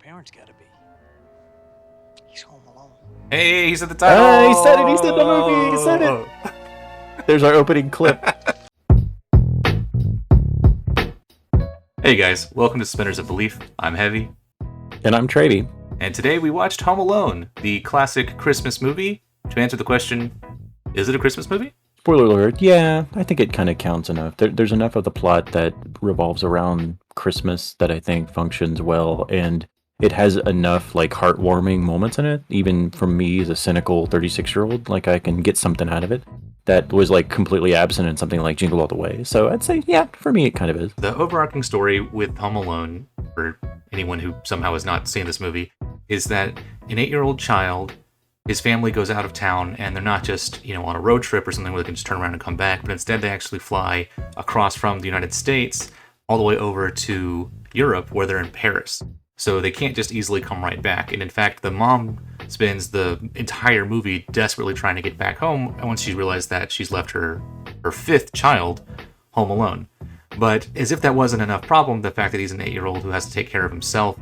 parents gotta be? He's home alone. Hey, he said the title. He said it. He said the movie. He said it. There's our opening clip. Hey guys, welcome to Suspenders of Belief. I'm Heavy. And I'm Trady. And today we watched Home Alone, the classic Christmas movie. To answer the question, is it a Christmas movie? Spoiler alert, yeah, I think it kind of counts enough. There's enough of the plot that revolves around Christmas that I think functions well, and it has enough, like, heartwarming moments in it, even from me as a cynical 36-year-old, like, I can get something out of it that was, like, completely absent in something like Jingle All the Way. So I'd say, yeah, for me it kind of is. The overarching story with Home Alone, for anyone who somehow has not seen this movie, is that an 8-year-old child, his family goes out of town, and they're not just, on a road trip or something where they can just turn around and come back, but instead they actually fly across from the United States all the way over to Europe, where they're in Paris. So they can't just easily come right back. And in fact, the mom spends the entire movie desperately trying to get back home once she realized that she's left her fifth child home alone. But as if that wasn't enough problem, the fact that he's an 8-year-old who has to take care of himself,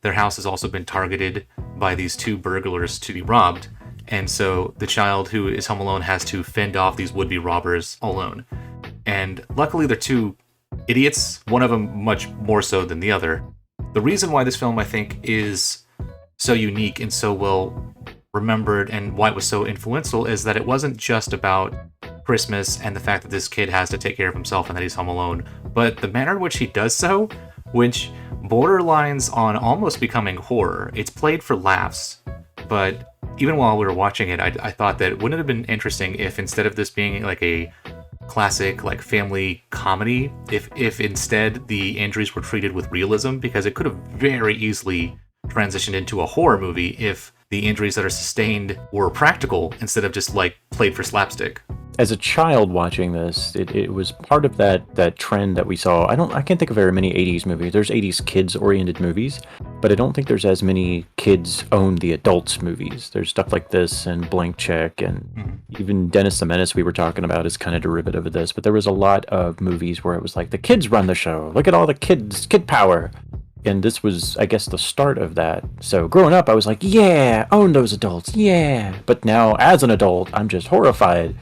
their house has also been targeted by these 2 burglars to be robbed. And so the child who is home alone has to fend off these would-be robbers alone. And luckily they're 2 idiots, one of them much more so than the other. The reason why this film, I think, is so unique and so well remembered and why it was so influential is that it wasn't just about Christmas and the fact that this kid has to take care of himself and that he's home alone, but the manner in which he does so, which borderlines on almost becoming horror. It's played for laughs, but even while we were watching it, I thought that wouldn't it have been interesting if instead of this being like a classic like family comedy, if instead the injuries were treated with realism, because it could have very easily transitioned into a horror movie if the injuries that are sustained were practical instead of just like played for slapstick. As a child watching this, it was part of that trend that we saw. I can't think of very many 80s movies. There's 80s kids-oriented movies, but I don't think there's as many kids own the adults movies. There's stuff like this and Blank Check and even Dennis the Menace we were talking about is kind of derivative of this, but there was a lot of movies where it was like, the kids run the show. Look at all the kids, kid power. And this was, I guess, the start of that. So growing up, I was like, yeah, own those adults, yeah. But now, as an adult, I'm just horrified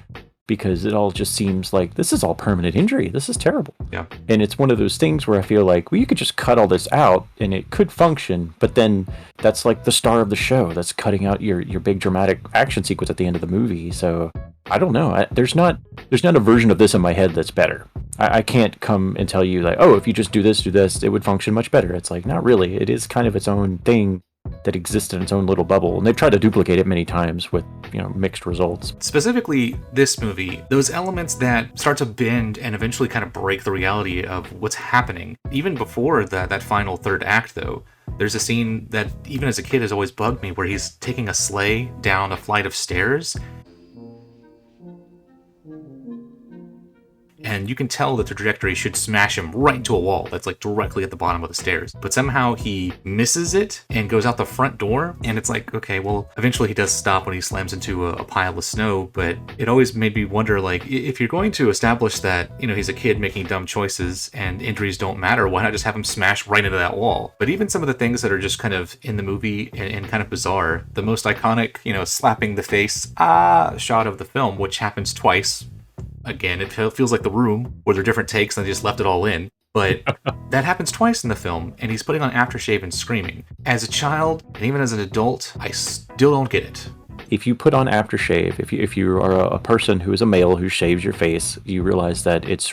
because it all just seems like this is all permanent injury. This is terrible. Yeah. And it's one of those things where I feel like, well, you could just cut all this out and it could function, but then that's like the star of the show. That's cutting out your big dramatic action sequence at the end of the movie. So I don't know. There's not a version of this in my head that's better. I can't come and tell you like, oh, if you just do this, it would function much better. It's like, not really. It is kind of its own thing that exists in its own little bubble. And they've tried to duplicate it many times with, mixed results. Specifically, this movie, those elements that start to bend and eventually kind of break the reality of what's happening. Even before that final third act, though, there's a scene that even as a kid has always bugged me where he's taking a sleigh down a flight of stairs. And you can tell that the trajectory should smash him right into a wall that's like directly at the bottom of the stairs. But somehow he misses it and goes out the front door. And it's like, okay, well, eventually he does stop when he slams into a pile of snow. But it always made me wonder, like, if you're going to establish that, he's a kid making dumb choices and injuries don't matter, why not just have him smash right into that wall? But even some of the things that are just kind of in the movie and kind of bizarre, the most iconic, slapping the face, shot of the film, which happens twice. Again, it feels like The Room, where they're different takes and they just left it all in. But that happens twice in the film, and he's putting on aftershave and screaming. As a child, and even as an adult, I still don't get it. If you put on aftershave, if you are a person who is a male who shaves your face, you realize that it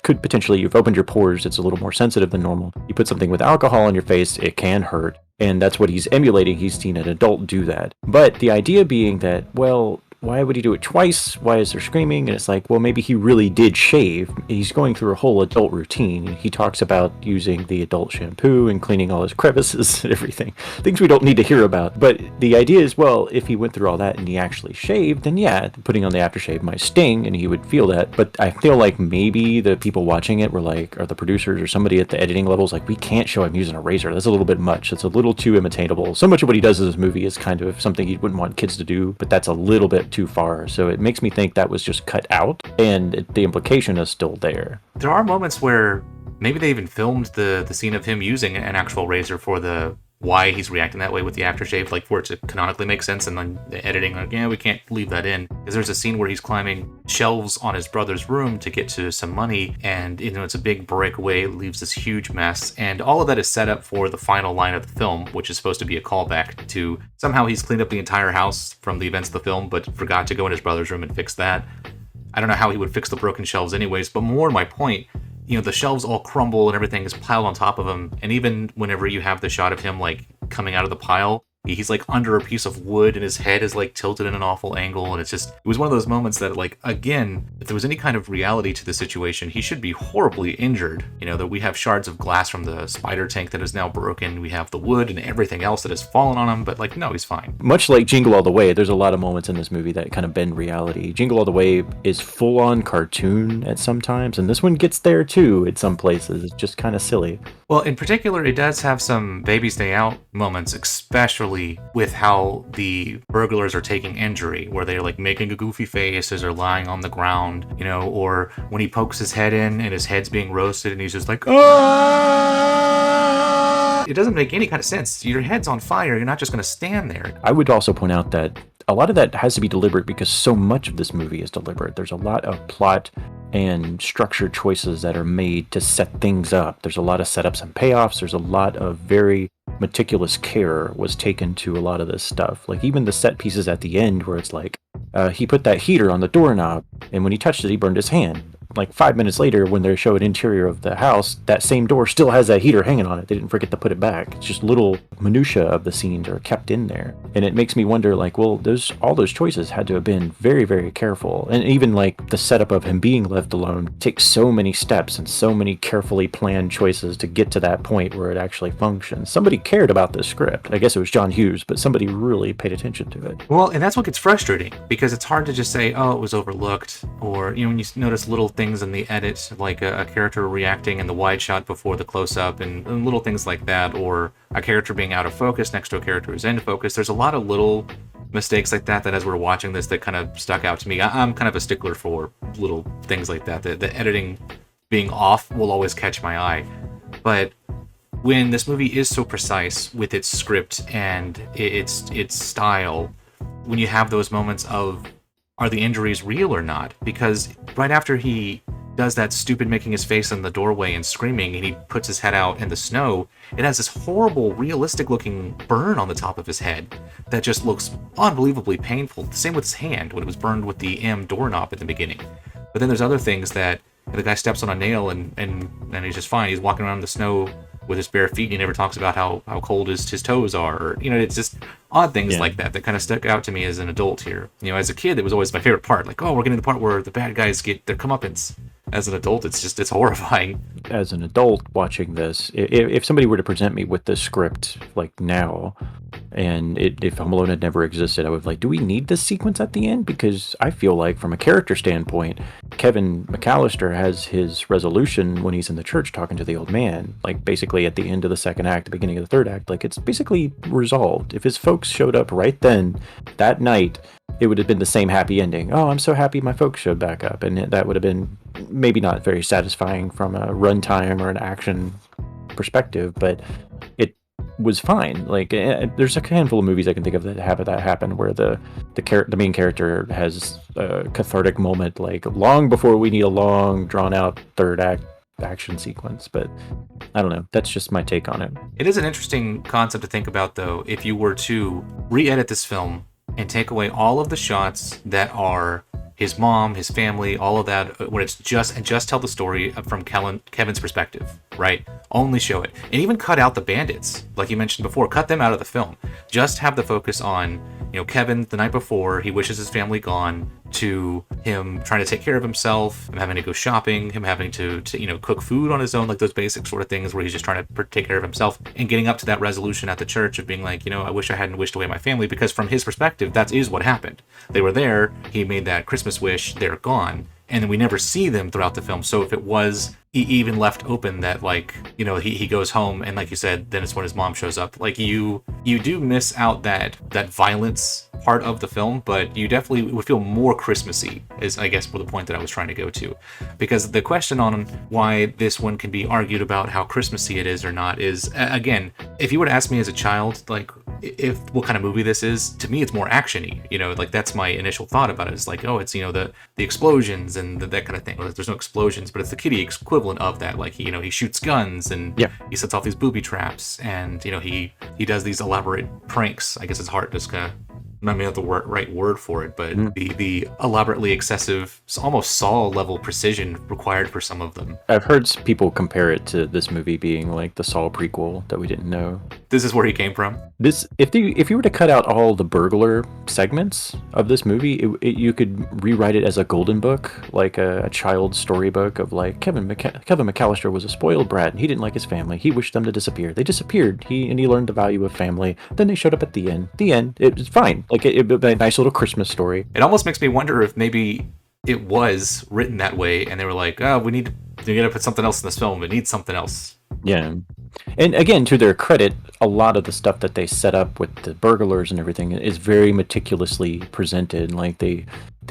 could potentially, you've opened your pores, it's a little more sensitive than normal. You put something with alcohol on your face, it can hurt. And that's what he's emulating. He's seen an adult do that. But the idea being that, well, why would he do it twice? Why is there screaming? And it's like, well, maybe he really did shave. He's going through a whole adult routine. He talks about using the adult shampoo and cleaning all his crevices and everything. Things we don't need to hear about. But the idea is, well, if he went through all that and he actually shaved, then yeah, putting on the aftershave might sting and he would feel that. But I feel like maybe the people watching it were like, or the producers or somebody at the editing levels, like, we can't show him using a razor. That's a little bit much. It's a little too imitatable. So much of what he does in this movie is kind of something he wouldn't want kids to do, but that's a little bit too far. So it makes me think that was just cut out, and the implication is still there. There are moments where maybe they even filmed the scene of him using an actual razor for the why he's reacting that way with the aftershave, like for it to canonically make sense, and then the editing, like, yeah, we can't leave that in. Because there's a scene where he's climbing shelves on his brother's room to get to some money, and it's a big breakaway, it leaves this huge mess, and all of that is set up for the final line of the film, which is supposed to be a callback to somehow he's cleaned up the entire house from the events of the film, but forgot to go in his brother's room and fix that. I don't know how he would fix the broken shelves anyways, but more to my point, the shelves all crumble and everything is piled on top of him. And even whenever you have the shot of him, like, coming out of the pile, he's, like, under a piece of wood and his head is, like, tilted in an awful angle. And it was one of those moments that, like, again, if there was any kind of reality to the situation, he should be horribly injured. That we have shards of glass from the spider tank that is now broken. We have the wood and everything else that has fallen on him. But, like, no, he's fine. Much like Jingle All the Way, there's a lot of moments in this movie that kind of bend reality. Jingle All the Way is full-on cartoon at some times, and this one gets there, too, at some places. It's just kind of silly. Well, in particular, it does have some Baby's Day Out moments, especially with how the burglars are taking injury, where they're, like, making a goofy face as they're lying on the ground, or when he pokes his head in and his head's being roasted and he's just like, ah! It doesn't make any kind of sense. Your head's on fire. You're not just going to stand there. I would also point out that a lot of that has to be deliberate because so much of this movie is deliberate. There's a lot of plot and structure choices that are made to set things up. There's a lot of setups and payoffs. There's a lot of very meticulous care was taken to a lot of this stuff. Like even the set pieces at the end where it's like, he put that heater on the doorknob and when he touched it, he burned his hand. Like 5 minutes later, when they show an interior of the house, that same door still has that heater hanging on it. They didn't forget to put it back. It's just little minutia of the scenes are kept in there. And it makes me wonder, like, well, all those choices had to have been very, very careful. And even like the setup of him being left alone takes so many steps and so many carefully planned choices to get to that point where it actually functions. Somebody cared about this script. I guess it was John Hughes, but somebody really paid attention to it. Well, and that's what gets frustrating because it's hard to just say, oh, it was overlooked. Or, when you notice little things in the edit, like a character reacting in the wide shot before the close-up and little things like that, or a character being out of focus next to a character who's in focus. There's a lot of little mistakes like that as we're watching this that kind of stuck out to me. I'm kind of a stickler for little things like that. The editing being off will always catch my eye. But when this movie is so precise with its script and its style, when you have those moments of, are the injuries real or not? Because right after he does that stupid making his face in the doorway and screaming, and he puts his head out in the snow, it has this horrible, realistic-looking burn on the top of his head that just looks unbelievably painful. The same with his hand, when it was burned with the M doorknob at the beginning. But then there's other things that the guy steps on a nail and he's just fine. He's walking around in the snow with his bare feet, and he never talks about how cold his toes are. Or, it's just odd things like that kind of stuck out to me as an adult here. As a kid, it was always my favorite part. Like, oh, we're getting to the part where the bad guys get their comeuppance. As an adult, it's horrifying. As an adult watching this, if somebody were to present me with this script like now, and if Home Alone had never existed, I would be like, do we need this sequence at the end? Because I feel like from a character standpoint, Kevin McAllister has his resolution when he's in the church talking to the old man, like basically at the end of the second act, the beginning of the third act, like it's basically resolved. If his folks showed up right then, that night, it would have been the same happy ending. Oh, I'm so happy my folks showed back up. And that would have been maybe not very satisfying from a runtime or an action perspective, but it was fine. Like, there's a handful of movies I can think of that have that happen where the main character has a cathartic moment, like long before we need a long, drawn-out third act action sequence. But I don't know. That's just my take on it. It is an interesting concept to think about, though, if you were to re-edit this film and take away all of the shots that are his mom, his family, all of that, when it's just tell the story from Kevin's perspective, right? Only show it. And even cut out the bandits, like you mentioned before, cut them out of the film. Just have the focus on, Kevin the night before, he wishes his family gone, to him trying to take care of himself, him having to go shopping, him having to cook food on his own, like those basic sort of things where he's just trying to take care of himself, and getting up to that resolution at the church of being like, I wish I hadn't wished away my family, because from his perspective, that is what happened. They were there, he made that Christmas wish, they're gone, and then we never see them throughout the film. So if it was even left open that, like, he goes home and, like you said, then it's when his mom shows up, like, you do miss out that violence part of the film, but you definitely would feel more Christmassy, is I guess the point that I was trying to go to. Because the question on why this one can be argued about how Christmassy it is or not is, again, if you were to ask me as a child, like, if what kind of movie this is, to me it's more action-y, like that's my initial thought about it. It's like, oh, it's the explosions and that kind of thing. Well, there's no explosions, but it's the kiddie equivalent of that. Like he shoots guns and he sets off these booby traps, and he does these elaborate pranks. I guess it's hard just kind of, I mean, not the right word for it, but the elaborately excessive, almost Saw level precision required for some of them. I've heard people compare it to this movie being like the Saw prequel that we didn't know. This is where he came from. This, if you were to cut out all the burglar segments of this movie, you could rewrite it as a golden book, like a child's storybook of like Kevin McAllister was a spoiled brat and he didn't like his family. He wished them to disappear. They disappeared. He learned the value of family. Then they showed up at the end. The end. It was fine. Like it a nice little Christmas story. It almost makes me wonder if maybe it was written that way and they were like, oh, we gotta put something else in this film. It needs something else. Yeah. And again, to their credit, a lot of the stuff that they set up with the burglars and everything is very meticulously presented. Like they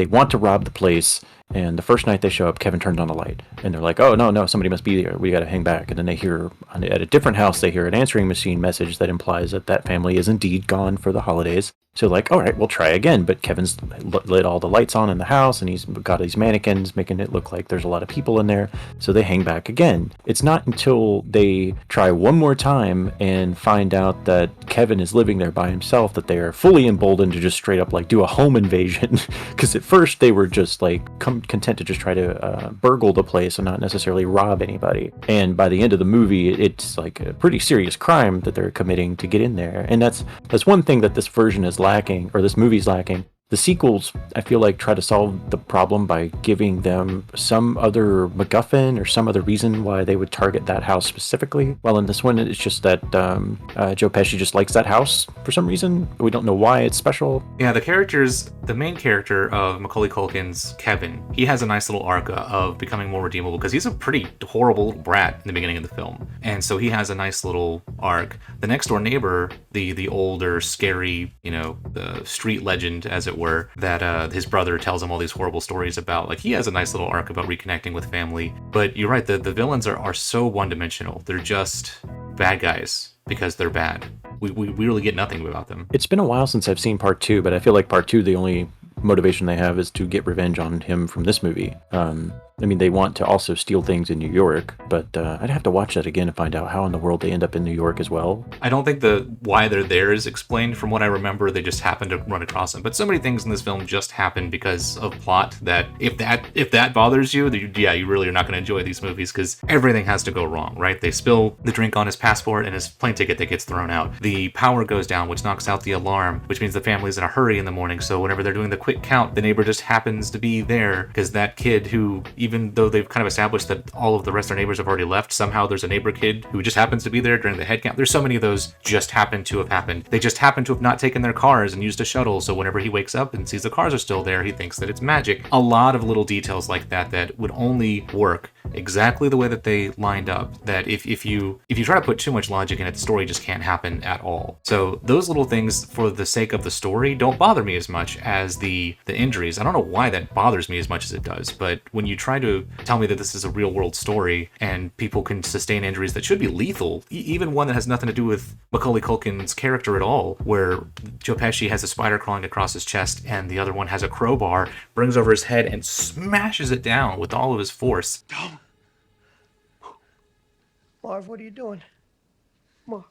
want to rob the place, and the first night they show up, Kevin turned on the light, and they're like, "Oh no, somebody must be there. We got to hang back." And then they hear at a different house, they hear an answering machine message that implies that family is indeed gone for the holidays. So like, all right, we'll try again. But Kevin's lit all the lights on in the house, and he's got these mannequins making it look like there's a lot of people in there. So they hang back again. It's not until they try one more time and find out that Kevin is living there by himself that they are fully emboldened to just straight up like do a home invasion. Because at first they were just like content to just try to burgle the place and not necessarily rob anybody. And by the end of the movie, it's like a pretty serious crime that they're committing to get in there. And that's one thing that this version is lacking, or this movie's lacking. The sequels, I feel like, try to solve the problem by giving them some other MacGuffin or some other reason why they would target that house specifically. Well, in this one, it's just that Joe Pesci just likes that house for some reason. We don't know why it's special. Yeah, the main character of Macaulay Culkin's Kevin, he has a nice little arc of becoming more redeemable because he's a pretty horrible brat in the beginning of the film. And so he has a nice little arc. The next door neighbor, the older, scary, the street legend, as it were, that his brother tells him all these horrible stories about, like, he has a nice little arc about reconnecting with family. But you're right, the villains are so one-dimensional. They're just bad guys because they're bad. We really get nothing about them. It's been a while since I've seen part 2, but I feel like part 2, the only motivation they have is to get revenge on him from this movie. I mean, they want to also steal things in New York, but I'd have to watch that again to find out how in the world they end up in New York as well. I don't think why they're there is explained. From what I remember, they just happen to run across them. But so many things in this film just happen because of plot that if that bothers you, you really are not going to enjoy these movies, because everything has to go wrong, right? They spill the drink on his passport and his plane ticket that gets thrown out. The power goes down, which knocks out the alarm, which means the family's in a hurry in the morning. So whenever they're doing the quick count, the neighbor just happens to be there because that kid who, even though they've kind of established that all of the rest of their neighbors have already left, somehow there's a neighbor kid who just happens to be there during the head count. There's so many of those just happen to have happened. They just happen to have not taken their cars and used a shuttle, so whenever he wakes up and sees the cars are still there, he thinks that it's magic. A lot of little details like that would only work exactly the way that they lined up, that if you try to put too much logic in it, the story just can't happen at all. So those little things, for the sake of the story, don't bother me as much as the injuries. I don't know why that bothers me as much as it does, but when you try to tell me that this is a real world story and people can sustain injuries that should be lethal, even one that has nothing to do with Macaulay Culkin's character at all, where Joe Pesci has a spider crawling across his chest and the other one has a crowbar, brings over his head and smashes it down with all of his force. Marv, what are you doing? Marv.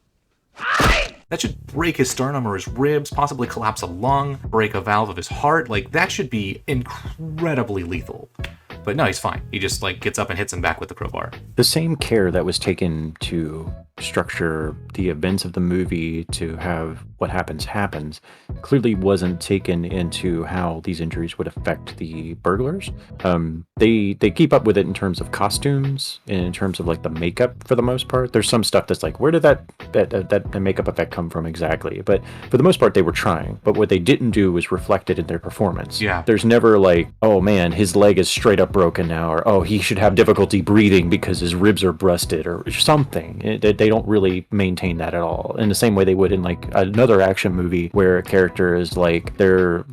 That should break his sternum or his ribs, possibly collapse a lung, break a valve of his heart. Like, that should be incredibly lethal. But no, he's fine. He just gets up and hits him back with the crowbar. The same care that was taken to structure the events of the movie to have what happens clearly wasn't taken into how these injuries would affect the burglars. They keep up with it in terms of costumes and in terms of the makeup for the most part. There's some stuff that's where did that makeup effect come from exactly? But for the most part, they were trying. But what they didn't do was reflected in their performance. Yeah. There's never oh man, his leg is straight up broken now, or oh, he should have difficulty breathing because his ribs are busted or something. They don't really maintain that at all. In the same way they would in like another action movie where a character is like their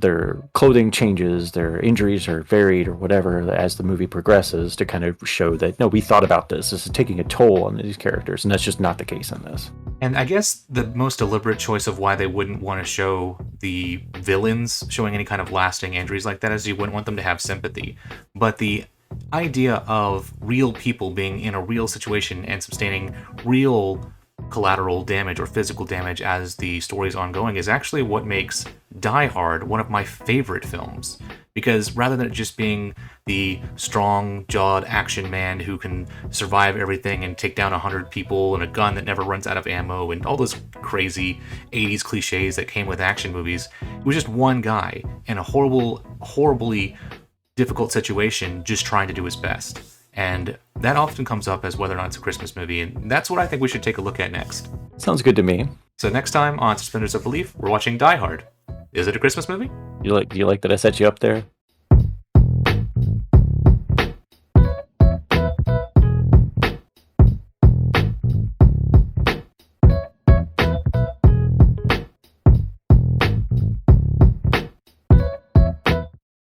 clothing changes, their injuries are varied or whatever as the movie progresses to kind of show that no, we thought about this. This is taking a toll on these characters, and that's just not the case in this. And I guess the most deliberate choice of why they wouldn't want to show the villains showing any kind of lasting injuries like that is you wouldn't want them to have sympathy. But the idea of real people being in a real situation and sustaining real collateral damage or physical damage as the story's ongoing is actually what makes Die Hard one of my favorite films. Because rather than it just being the strong-jawed action man who can survive everything and take down 100 people and a gun that never runs out of ammo and all those crazy 80s cliches that came with action movies, it was just one guy in a horribly difficult situation just trying to do his best. And that often comes up as whether or not it's a Christmas movie, and that's what I think we should take a look at next. Sounds good to me. So next time on Suspenders of Belief, we're watching Die Hard. Is it a Christmas movie? Do you like that I set you up there?